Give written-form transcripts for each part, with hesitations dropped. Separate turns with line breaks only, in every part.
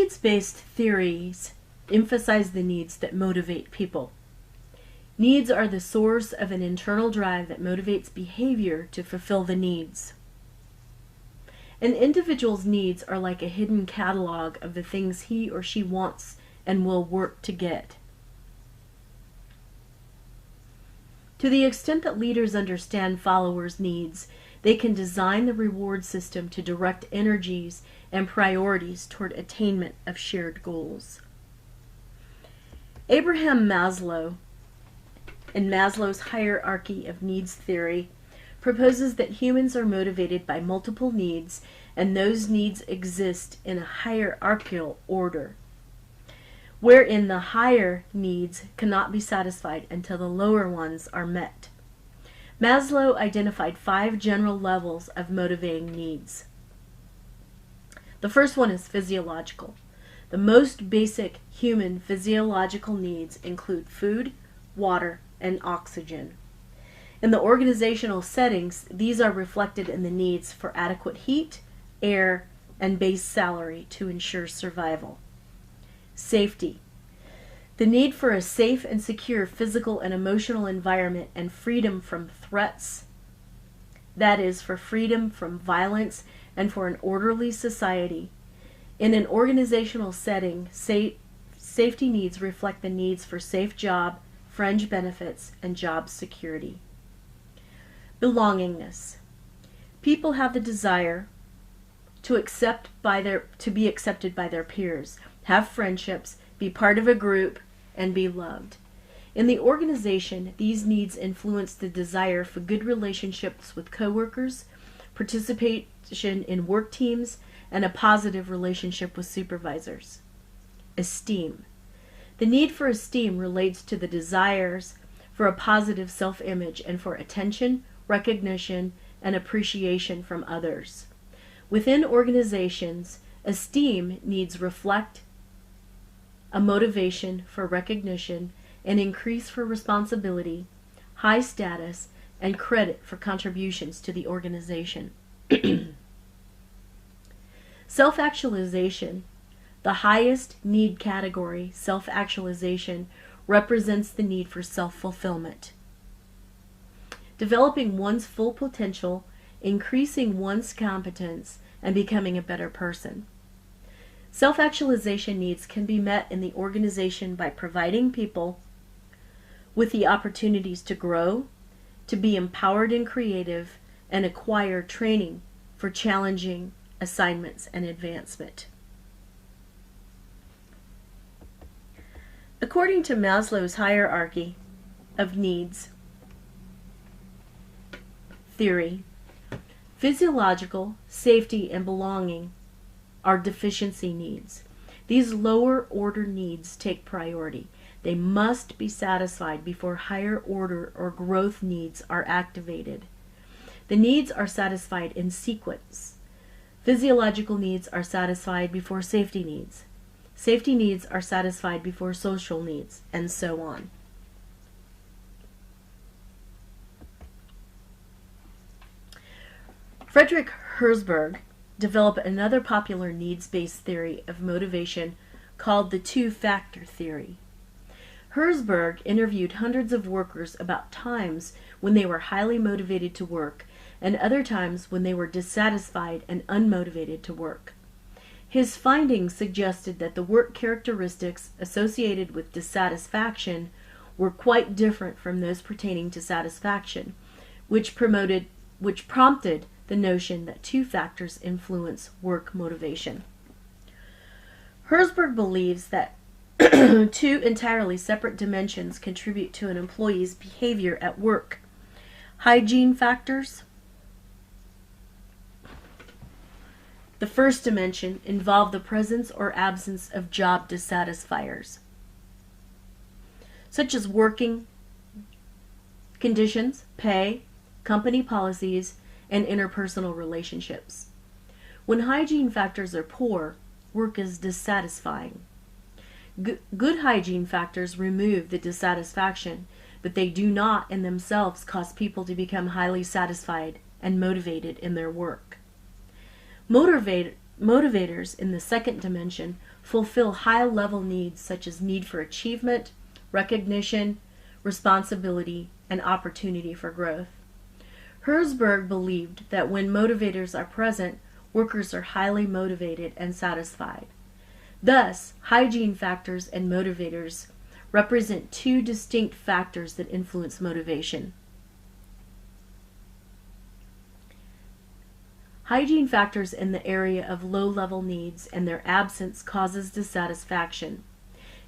Needs-based theories emphasize the needs that motivate people. Needs are the source of an internal drive that motivates behavior to fulfill the needs. An individual's needs are like a hidden catalog of the things he or she wants and will work to get. To the extent that leaders understand followers' needs, they can design the reward system to direct energies and priorities toward attainment of shared goals. Abraham Maslow, in Maslow's hierarchy of needs theory, proposes that humans are motivated by multiple needs, and those needs exist in a hierarchical order, wherein the higher needs cannot be satisfied until the lower ones are met. Maslow identified 5 general levels of motivating needs. The first one is physiological. The most basic human physiological needs include food, water, and oxygen. In the organizational settings, these are reflected in the needs for adequate heat, air, and base salary to ensure survival. Safety. The need for a safe and secure physical and emotional environment and freedom from threats, that is, for freedom from violence and for an orderly society. In an organizational setting, safety needs reflect the needs for safe job, fringe benefits, and job security. Belongingness. People have the desire to be accepted by their peers, have friendships, be part of a group, and be loved. In the organization, these needs influence the desire for good relationships with coworkers, participation in work teams, and a positive relationship with supervisors. Esteem. The need for esteem relates to the desires for a positive self-image and for attention, recognition, and appreciation from others. Within organizations, esteem needs reflect a motivation for recognition, an increase for responsibility, high status, and credit for contributions to the organization. Self-actualization. The highest need category, self-actualization, represents the need for self-fulfillment. Developing one's full potential, increasing one's competence, and becoming a better person. Self-actualization needs can be met in the organization by providing people with the opportunities to grow, to be empowered and creative, and acquire training for challenging assignments and advancement. According to Maslow's hierarchy of needs theory, physiological, safety, and belonging are deficiency needs. These lower order needs take priority. They must be satisfied before higher order or growth needs are activated. The needs are satisfied in sequence. Physiological needs are satisfied before safety needs. Safety needs are satisfied before social needs, and so on. Frederick Herzberg developed another popular needs-based theory of motivation called the two-factor theory. Herzberg interviewed hundreds of workers about times when they were highly motivated to work and other times when they were dissatisfied and unmotivated to work. His findings suggested that the work characteristics associated with dissatisfaction were quite different from those pertaining to satisfaction, which prompted the notion that two factors influence work motivation. Herzberg believes that two entirely separate dimensions contribute to an employee's behavior at work. Hygiene factors. The first dimension involved the presence or absence of job dissatisfiers, such as working conditions, pay, company policies, and interpersonal relationships. When hygiene factors are poor, work is dissatisfying. Good hygiene factors remove the dissatisfaction, but they do not in themselves cause people to become highly satisfied and motivated in their work. Motivators in the second dimension fulfill high-level needs such as need for achievement, recognition, responsibility, and opportunity for growth. Herzberg believed that when motivators are present, workers are highly motivated and satisfied. Thus, hygiene factors and motivators represent two distinct factors that influence motivation. Hygiene factors in the area of low-level needs and their absence causes dissatisfaction.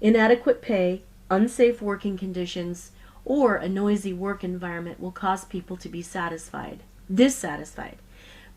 Inadequate pay, unsafe working conditions, or a noisy work environment will cause people to be dissatisfied.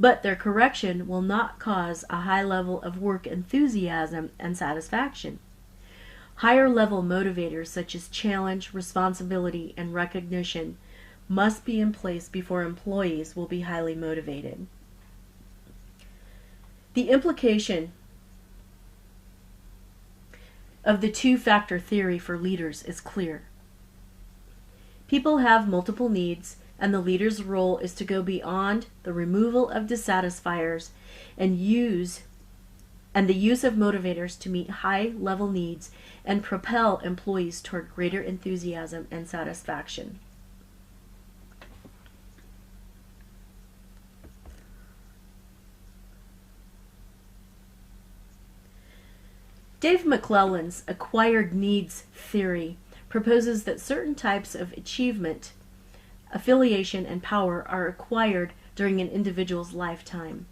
But their correction will not cause a high level of work enthusiasm and satisfaction. Higher level motivators such as challenge, responsibility, and recognition must be in place before employees will be highly motivated. The implication of the two-factor theory for leaders is clear. People have multiple needs, and the leader's role is to go beyond the removal of dissatisfiers and the use of motivators to meet high-level needs and propel employees toward greater enthusiasm and satisfaction. Dave McClelland's acquired needs theory proposes that certain types of achievement, affiliation, and power are acquired during an individual's lifetime.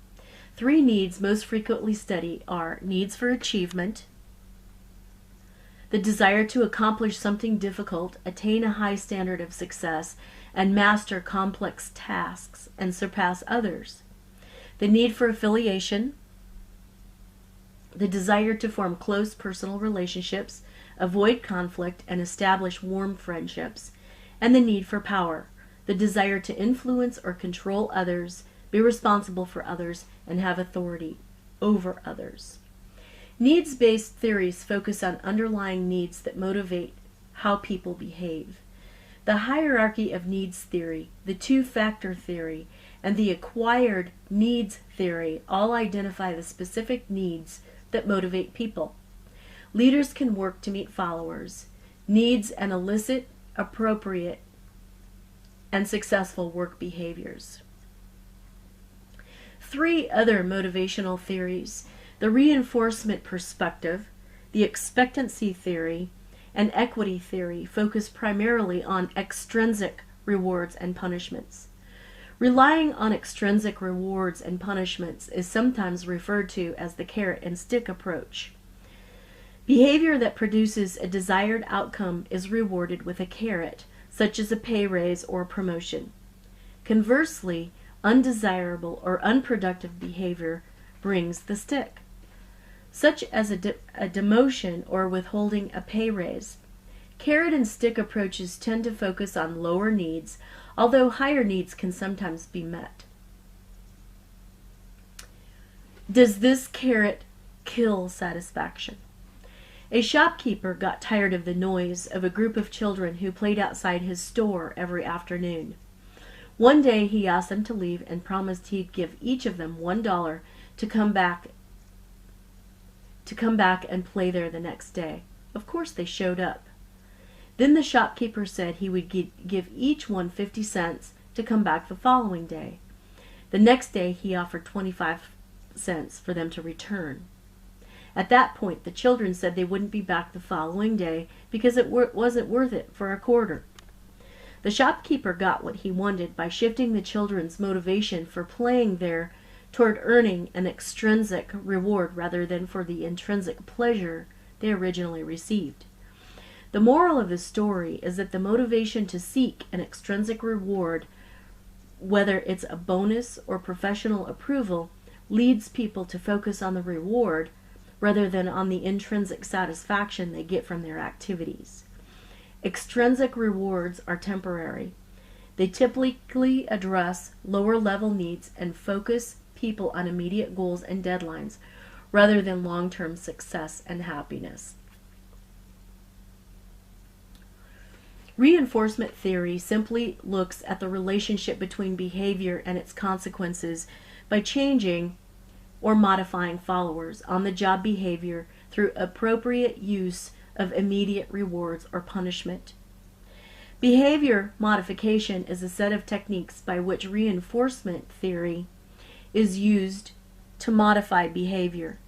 Three needs most frequently studied are needs for achievement, the desire to accomplish something difficult, attain a high standard of success, and master complex tasks and surpass others. The need for affiliation, the desire to form close personal relationships, avoid conflict, and establish warm friendships, and the need for power, the desire to influence or control others, be responsible for others, and have authority over others. Needs-based theories focus on underlying needs that motivate how people behave. The hierarchy of needs theory, the two-factor theory, and the acquired needs theory all identify the specific needs that motivate people. Leaders can work to meet followers' needs and elicit appropriate and successful work behaviors. Three other motivational theories, the reinforcement perspective, the expectancy theory, and equity theory, focus primarily on extrinsic rewards and punishments. Relying on extrinsic rewards and punishments is sometimes referred to as the carrot and stick approach. Behavior that produces a desired outcome is rewarded with a carrot, such as a pay raise or promotion. Conversely, undesirable or unproductive behavior brings the stick, such as a demotion or withholding a pay raise. Carrot and stick approaches tend to focus on lower needs, although higher needs can sometimes be met. Does this carrot kill satisfaction? A shopkeeper got tired of the noise of a group of children who played outside his store every afternoon. One day he asked them to leave and promised he'd give each of them $1 to come back and play there the next day. Of course they showed up. Then the shopkeeper said he would give each one 50 cents to come back the following day. The next day he offered 25 cents for them to return. At that point, the children said they wouldn't be back the following day because it wasn't worth it for a quarter. The shopkeeper got what he wanted by shifting the children's motivation for playing there toward earning an extrinsic reward rather than for the intrinsic pleasure they originally received. The moral of the story is that the motivation to seek an extrinsic reward, whether it's a bonus or professional approval, leads people to focus on the reward rather than on the intrinsic satisfaction they get from their activities. Extrinsic rewards are temporary. They typically address lower-level needs and focus people on immediate goals and deadlines rather than long-term success and happiness. Reinforcement theory simply looks at the relationship between behavior and its consequences by changing or modifying followers on the job behavior through appropriate use of immediate rewards or punishment. Behavior modification is a set of techniques by which reinforcement theory is used to modify behavior.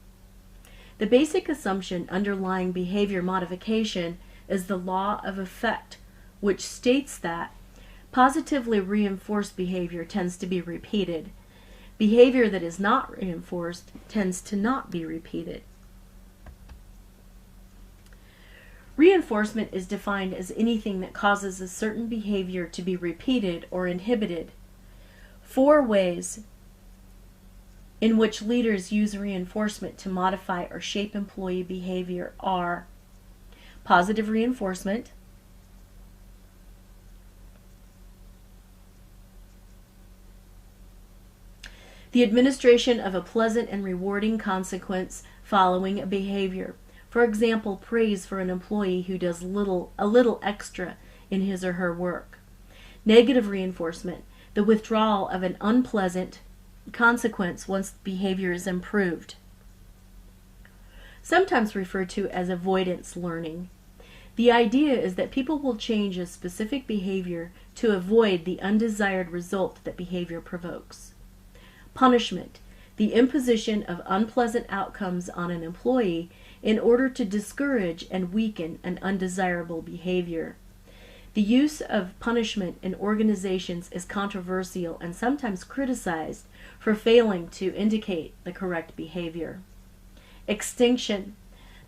The basic assumption underlying behavior modification is the law of effect, which states that positively reinforced behavior tends to be repeated. Behavior that is not reinforced tends to not be repeated. Reinforcement is defined as anything that causes a certain behavior to be repeated or inhibited. 4 ways in which leaders use reinforcement to modify or shape employee behavior are positive reinforcement, the administration of a pleasant and rewarding consequence following a behavior. For example, praise for an employee who does a little extra in his or her work. Negative reinforcement, the withdrawal of an unpleasant consequence once behavior is improved. Sometimes referred to as avoidance learning. The idea is that people will change a specific behavior to avoid the undesired result that behavior provokes. Punishment, the imposition of unpleasant outcomes on an employee in order to discourage and weaken an undesirable behavior. The use of punishment in organizations is controversial and sometimes criticized for failing to indicate the correct behavior. Extinction,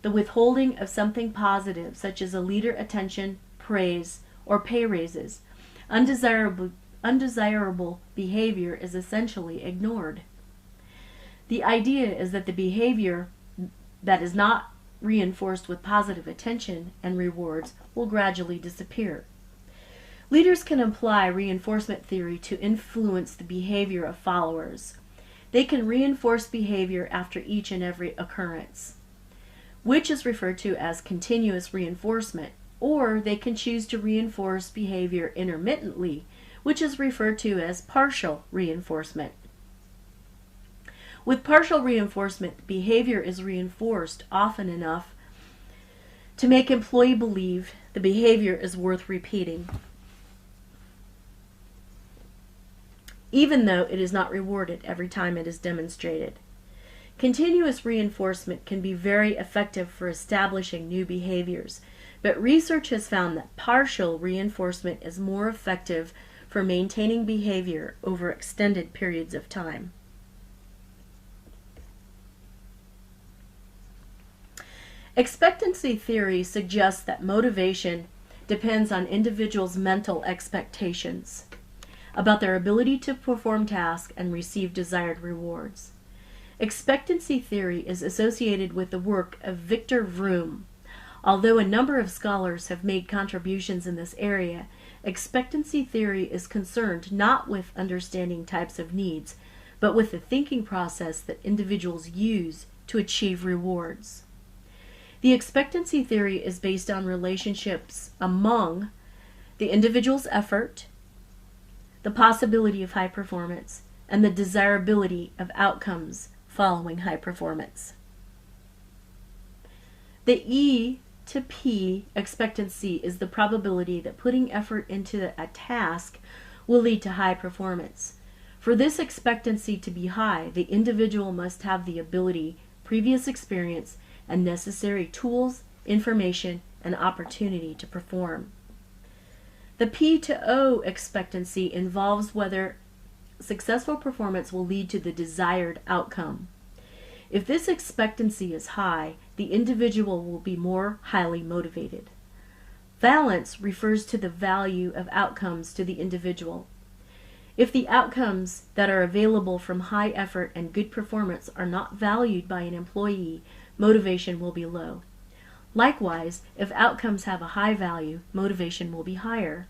the withholding of something positive, such as a leader attention, praise, or pay raises. Undesirable behavior is essentially ignored. The idea is that the behavior that is not reinforced with positive attention and rewards will gradually disappear. Leaders can apply reinforcement theory to influence the behavior of followers. They can reinforce behavior after each and every occurrence, which is referred to as continuous reinforcement, or they can choose to reinforce behavior intermittently, which is referred to as partial reinforcement. With partial reinforcement, behavior is reinforced often enough to make employee believe the behavior is worth repeating, even though it is not rewarded every time it is demonstrated. Continuous reinforcement can be very effective for establishing new behaviors, but research has found that partial reinforcement is more effective for maintaining behavior over extended periods of time. Expectancy theory suggests that motivation depends on individuals' mental expectations about their ability to perform tasks and receive desired rewards. Expectancy theory is associated with the work of Victor Vroom. Although a number of scholars have made contributions in this area, expectancy theory is concerned not with understanding types of needs, but with the thinking process that individuals use to achieve rewards. The expectancy theory is based on relationships among the individual's effort, the possibility of high performance, and the desirability of outcomes following high performance. The E to P expectancy is the probability that putting effort into a task will lead to high performance. For this expectancy to be high, the individual must have the ability, previous experience, and necessary tools, information, and opportunity to perform. The P to O expectancy involves whether successful performance will lead to the desired outcome. If this expectancy is high, the individual will be more highly motivated. Valence refers to the value of outcomes to the individual. If the outcomes that are available from high effort and good performance are not valued by an employee, motivation will be low. Likewise, if outcomes have a high value, motivation will be higher.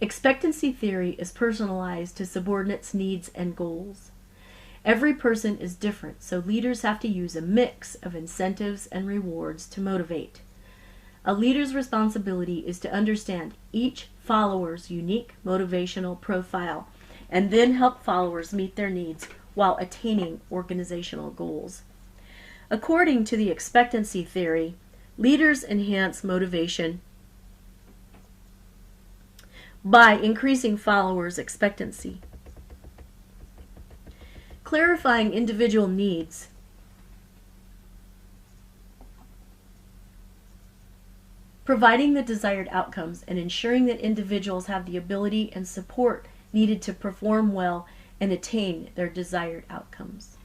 Expectancy theory is personalized to subordinates' needs and goals. Every person is different, so leaders have to use a mix of incentives and rewards to motivate. A leader's responsibility is to understand each follower's unique motivational profile and then help followers meet their needs while attaining organizational goals. According to the expectancy theory, leaders enhance motivation by increasing followers' expectancy, clarifying individual needs, providing the desired outcomes, and ensuring that individuals have the ability and support needed to perform well and attain their desired outcomes.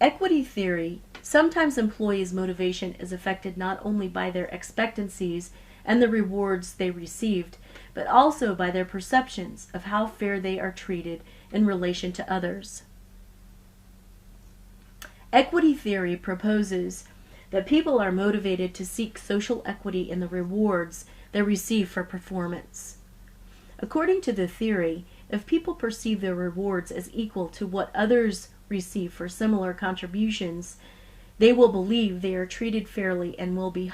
Equity theory: sometimes employees' motivation is affected not only by their expectancies and the rewards they received, but also by their perceptions of how fair they are treated in relation to others. Equity theory proposes that people are motivated to seek social equity in the rewards they receive for performance. According to the theory, if people perceive their rewards as equal to what others receive for similar contributions, they will believe they are treated fairly and will be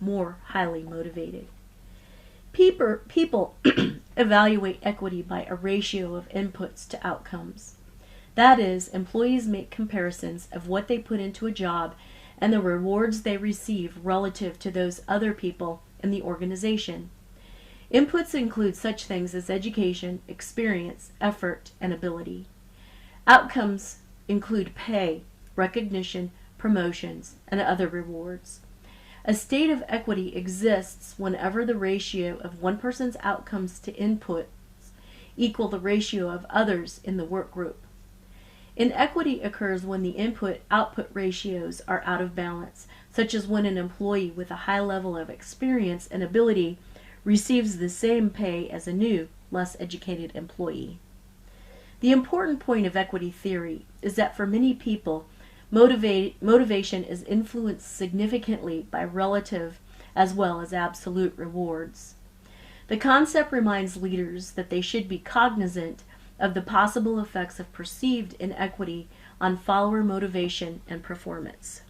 more highly motivated. People evaluate equity by a ratio of inputs to outcomes. That is, employees make comparisons of what they put into a job and the rewards they receive relative to those other people in the organization. Inputs include such things as education, experience, effort, and ability. Outcomes include pay, recognition, promotions, and other rewards. A state of equity exists whenever the ratio of one person's outcomes to inputs equal the ratio of others in the work group. Inequity occurs when the input-output ratios are out of balance, such as when an employee with a high level of experience and ability receives the same pay as a new, less educated employee. The important point of equity theory is that for many people, motivation is influenced significantly by relative as well as absolute rewards. The concept reminds leaders that they should be cognizant of the possible effects of perceived inequity on follower motivation and performance.